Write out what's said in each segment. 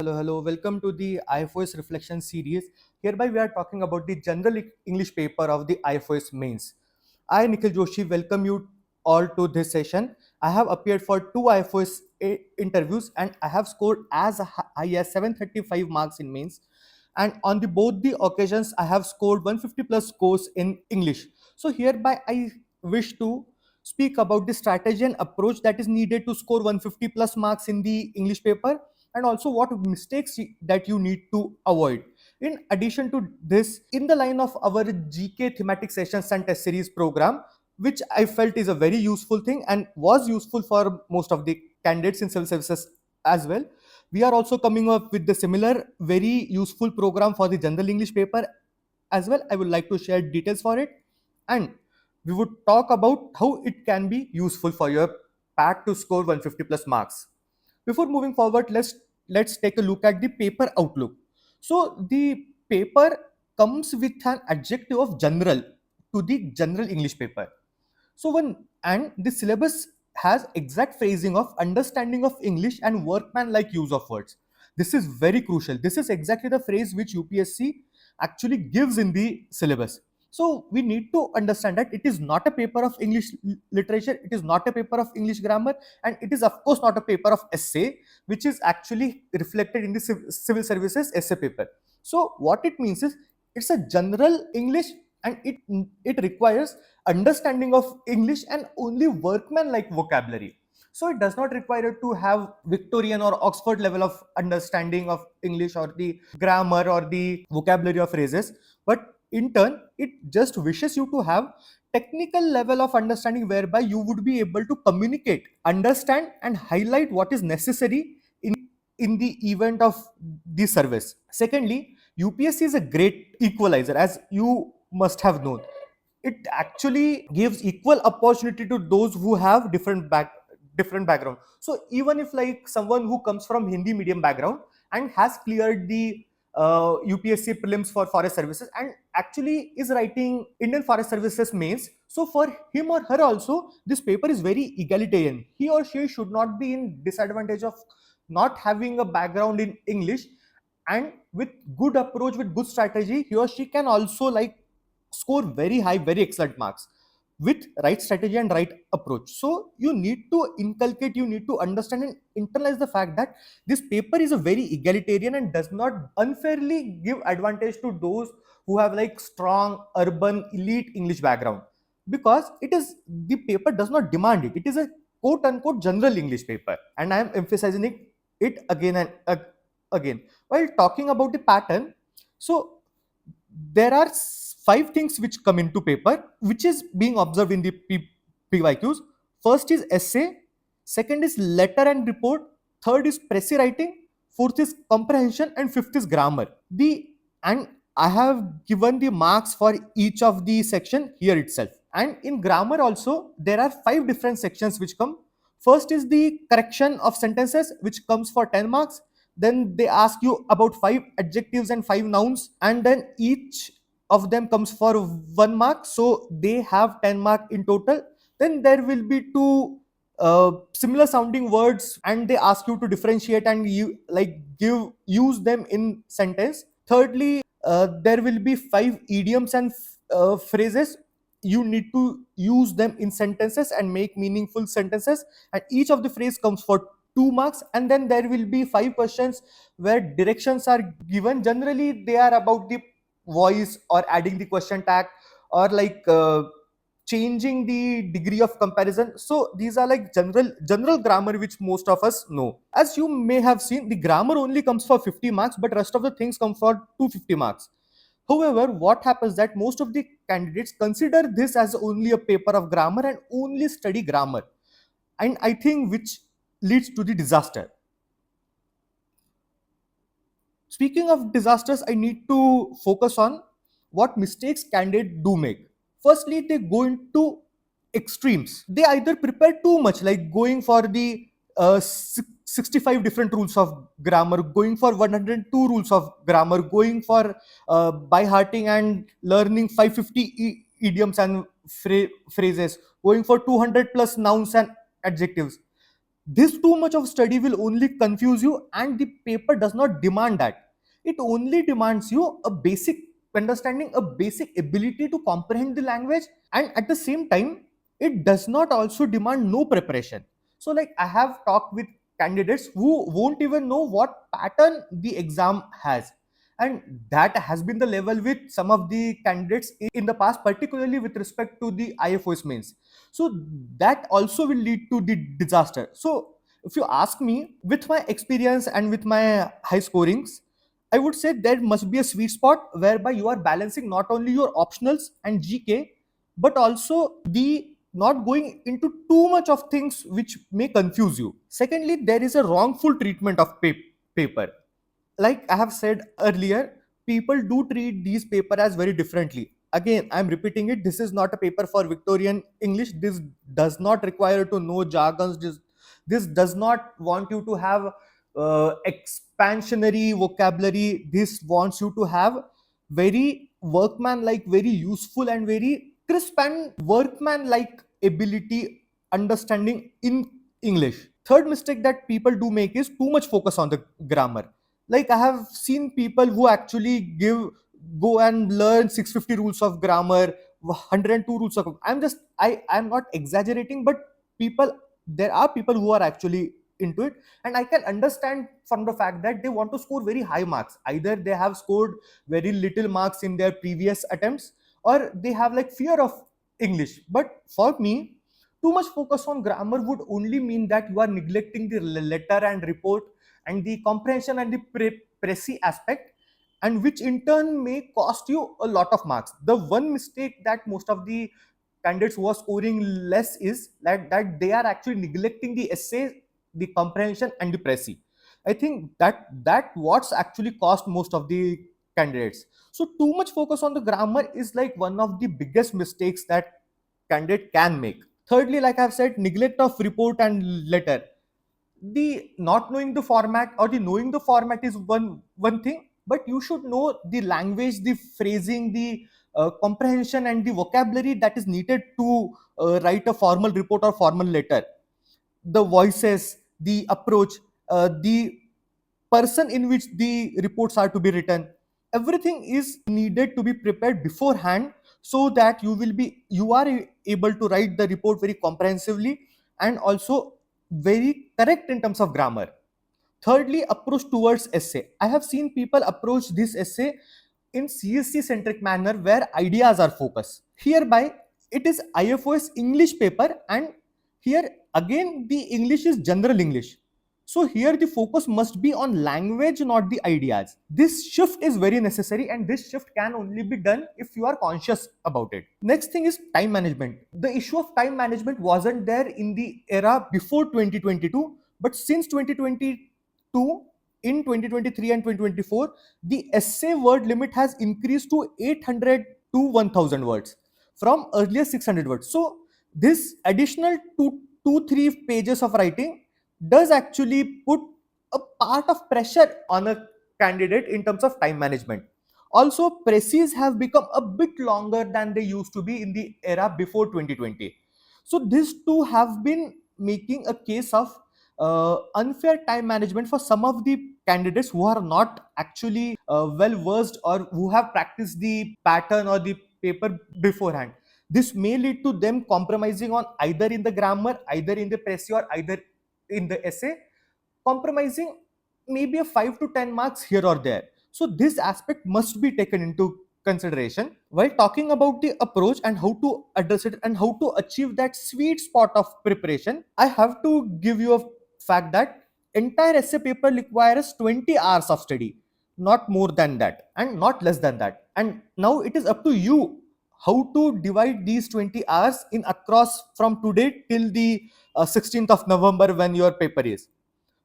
Hello. Welcome to the IFoS Reflection Series. Hereby, we are talking about the General English paper of the IFoS Mains. I, Nikhil Joshi, welcome you all to this session. I have appeared for two IFoS interviews and I have scored as high as 735 marks in mains. And on the both the occasions, I have scored 150 plus scores in English. So hereby, I wish to speak about the strategy and approach that is needed to score 150 plus marks in the English paper, and also what mistakes that you need to avoid. In addition to this, in the line of our GK thematic sessions and test series program, which I felt is a very useful thing and was useful for most of the candidates in civil services as well, we are also coming up with the similar very useful program for the general English paper as well. I would like to share details for it, and we would talk about how it can be useful for your PAT to score 150 plus marks. Before moving forward, let's take a look at the paper outlook. So the paper comes with an adjective of general to the general English paper. So when and the syllabus has exact phrasing of understanding of English and workman like use of words. This is very crucial. This is exactly the phrase which UPSC actually gives in the syllabus. So we need to understand that it is not a paper of English literature, it is not a paper of English grammar, and it is of course not a paper of essay, which is actually reflected in the civil services essay paper. So what it means is it's a general English, and it requires understanding of English and only workman like vocabulary. So it does not require to have Victorian or Oxford level of understanding of English or the grammar or the vocabulary of phrases, but in turn it just wishes you to have technical level of understanding whereby you would be able to communicate, understand and highlight what is necessary in the event of the service. Secondly, UPSC is a great equalizer, as you must have known. It actually gives equal opportunity to those who have different background. So even if like someone who comes from Hindi medium background and has cleared the UPSC prelims for forest services and actually is writing Indian forest services mains, so for him or her also this paper is very egalitarian. He or she should not be in disadvantage of not having a background in English, and with good approach, with good strategy, he or she can also like score very high, very excellent marks with right strategy and right approach. So you need to inculcate, you need to understand and internalize the fact that this paper is a very egalitarian and does not unfairly give advantage to those who have like strong urban elite English background, because it is the paper does not demand it. It is a quote unquote general English paper, and I am emphasizing it again and again while talking about the pattern. So there are five things which come into paper, which is being observed in the PYQs. First is essay, second is letter and report, third is precis writing, fourth is comprehension, and fifth is grammar. The and I have given the marks for each of the section here itself. And in grammar also, there are five different sections which come. First is the correction of sentences, which comes for 10 marks. Then they ask you about five adjectives and five nouns, and then each of them comes for 1 mark, so they have 10 mark in total. Then there will be two similar sounding words, and they ask you to differentiate and you like give use them in sentence. Thirdly, there will be five idioms and phrases. You need to use them in sentences and make meaningful sentences, and each of the phrase comes for 2 marks. And then there will be five questions where directions are given. Generally they are about the voice or adding the question tag or like changing the degree of comparison. So these are like general grammar which most of us know. As you may have seen, the grammar only comes for 50 marks, but rest of the things come for 250 marks. However, what happens that most of the candidates consider this as only a paper of grammar and only study grammar, and I think which leads to the disaster. Speaking of disasters, I need to focus on what mistakes candidates do make. Firstly, they go into extremes. They either prepare too much, like going for the 65 different rules of grammar, going for 102 rules of grammar, going for by hearting and learning 550 idioms and phrases, going for 200 plus nouns and adjectives. This too much of study will only confuse you, and the paper does not demand that. It only demands you a basic understanding, a basic ability to comprehend the language, and at the same time it does not also demand no preparation. So like I have talked with candidates who won't even know what pattern the exam has, and that has been the level with some of the candidates in the past, particularly with respect to the IFoS mains. So that also will lead to the disaster. So if you ask me, with my experience and with my high scorings, I would say there must be a sweet spot whereby you are balancing not only your optionals and GK, but also the not going into too much of things which may confuse you. Secondly, there is a wrongful treatment of paper. Like I have said earlier, people do treat these paper as very differently. Again, I'm repeating it. This is not a paper for Victorian English. This does not require to know jargons. This does not want you to have expansionary vocabulary. This wants you to have very workman like, very useful and very crisp and workman like ability understanding in English. Third mistake that people do make is too much focus on the grammar. Like I have seen people who actually go and learn 650 rules of grammar, 102 rules of, I'm not exaggerating, but people, there are people who are actually into it, and I can understand from the fact that they want to score very high marks. Either they have scored very little marks in their previous attempts, or they have like fear of English. But for me, too much focus on grammar would only mean that you are neglecting the letter and report and the comprehension and the precis aspect, and which in turn may cost you a lot of marks. The one mistake that most of the candidates who are scoring less is that they are actually neglecting the essay, the comprehension and the precis. I think that what's actually cost most of the candidates. So too much focus on the grammar is like one of the biggest mistakes that candidate can make. Thirdly, like I've said, neglect of report and letter. The not knowing the format or the knowing the format is one thing, but you should know the language, the phrasing, the comprehension and the vocabulary that is needed to write a formal report or formal letter. The voices, the approach, the person in which the reports are to be written, everything is needed to be prepared beforehand, so that you are able to write the report very comprehensively and also very correct in terms of grammar. Thirdly, approach towards essay. I have seen people approach this essay in CSC centric manner where ideas are focused. Hereby, it is IFoS English paper, and here again the English is general English. So here the focus must be on language, not the ideas. This shift is very necessary, and this shift can only be done if you are conscious about it. Next thing is time management. The issue of time management wasn't there in the era before 2022, but since 2022, in 2023 and 2024, the essay word limit has increased to 800 to 1000 words from earlier 600 words. So this additional 2 3 pages of writing does actually put a part of pressure on a candidate in terms of time management. Also, precis have become a bit longer than they used to be in the era before 2020. So these two have been making a case of unfair time management for some of the candidates who are not actually well versed or who have practiced the pattern or the paper beforehand. This may lead to them compromising on either in the grammar, either in the precis, or either in the essay, compromising maybe a 5 to 10 marks here or there. So this aspect must be taken into consideration while talking about the approach and how to address it and how to achieve that sweet spot of preparation. I have to give you a fact that entire essay paper requires 20 hours of study, not more than that and not less than that. And now it is up to you how to divide these 20 hours in across from today till the 16th of November when your paper is.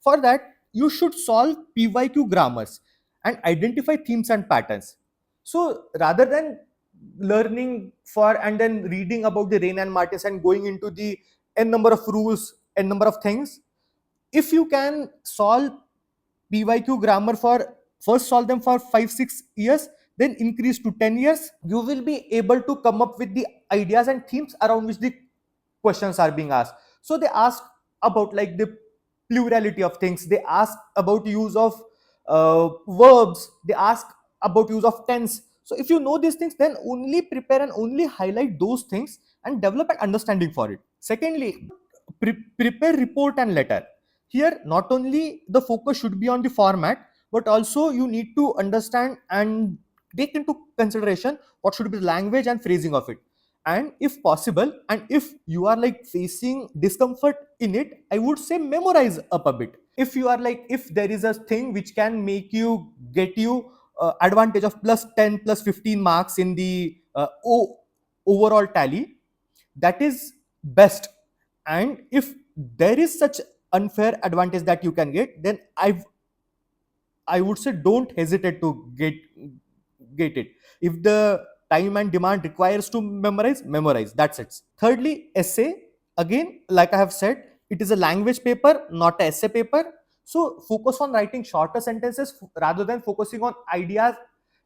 For that, you should solve PYQ grammars and identify themes and patterns. So rather than learning for and then reading about the Rain and Martis and going into the n number of rules, n number of things, if you can solve PYQ grammar for first solve them for 5 6 years, then increase to 10 years, you will be able to come up with the ideas and themes around which the questions are being asked. So they ask about like the plurality of things, they ask about use of verbs, they ask about use of tense. So if you know these things, then only prepare and only highlight those things and develop an understanding for it. Secondly, prepare report and letter. Here not only the focus should be on the format, but also you need to understand and take into consideration what should be the language and phrasing of it. And if possible, and if you are like facing discomfort in it, I would say memorize up a bit. If you are like, if there is a thing which can make you get you advantage of plus 10 plus 15 marks in the overall tally, that is best. And if there is such unfair advantage that you can get, then I would say don't hesitate to get it. If the time and demand requires to memorize, memorize. That's it. Thirdly, essay. Again, like I have said, it is a language paper, not an essay paper. So focus on writing shorter sentences rather than focusing on ideas.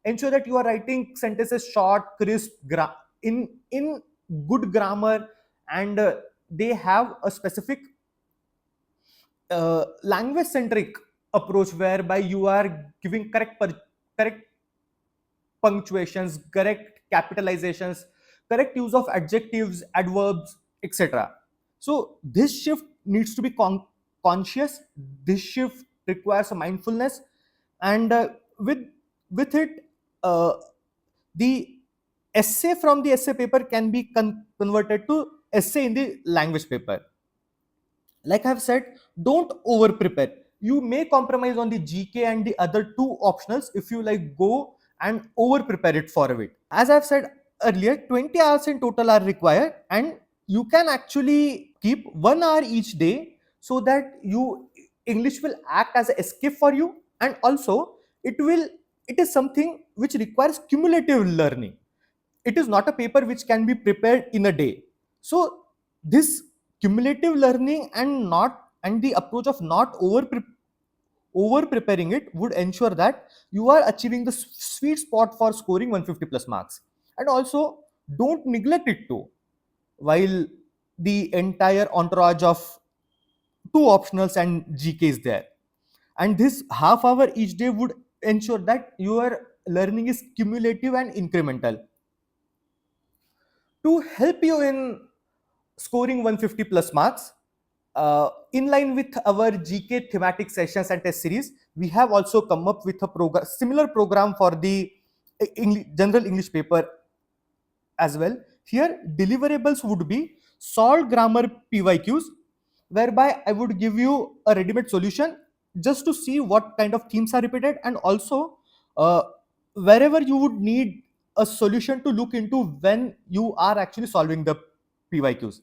Ensure that you are writing sentences short, crisp, in good grammar, and they have a specific language centric approach whereby you are giving correct punctuations, correct capitalizations, correct use of adjectives, adverbs, etc. So this shift needs to be conscious. This shift requires a mindfulness, and with it, the essay from the essay paper can be converted to essay in the language paper. Like I've said, don't over prepare. You may compromise on the GK and the other two optionals if you like go and over prepare it for it. As I've said earlier, 20 hours in total are required, and you can actually keep 1 hour each day so that you English will act as an escape for you, and also it is something which requires cumulative learning. It is not a paper which can be prepared in a day. So this cumulative learning and the approach of not over preparing it would ensure that you are achieving the sweet spot for scoring 150 plus marks. And also don't neglect it too, while the entire entourage of two optionals and GK is there. And this half hour each day would ensure that your learning is cumulative and incremental. To help you in scoring 150 plus marks, in line with our GK thematic sessions and test series, we have also come up with a similar program for the general English paper as well. Here, deliverables would be solved grammar PYQs, whereby I would give you a ready-made solution just to see what kind of themes are repeated, and also uh, wherever you would need a solution to look into when you are actually solving the PYQs.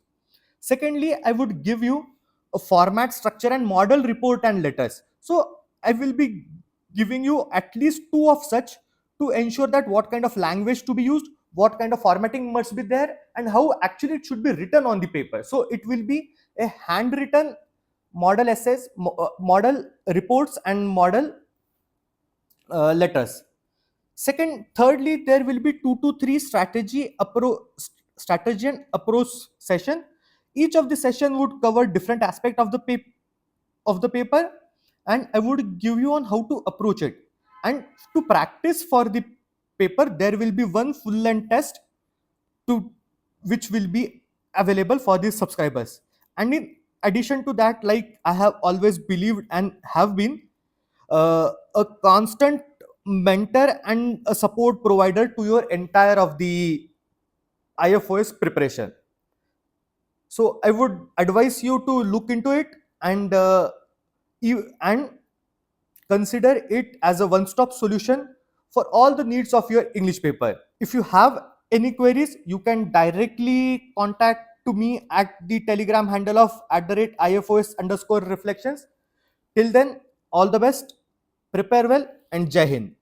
Secondly, I would give you a format, structure, and model report and letters. So I will be giving you at least two of such to ensure that what kind of language to be used, what kind of formatting must be there, and how actually it should be written on the paper. So it will be a handwritten model essays, model reports, and model letters. Thirdly, there will be 2 to 3 strategy and approach session. Each of the session would cover different aspect of the paper, and I would give you on how to approach it. And to practice for the paper, there will be one full length test to which will be available for the subscribers. And in addition to that, like I have always believed and have been a constant mentor and a support provider to your entire of the IFoS preparation. So I would advise you to look into it, and and consider it as a one-stop solution for all the needs of your English paper. If you have any queries, you can directly contact to me at the Telegram handle of @IFOS_reflections. Till then, all the best, prepare well, and Jai Hind.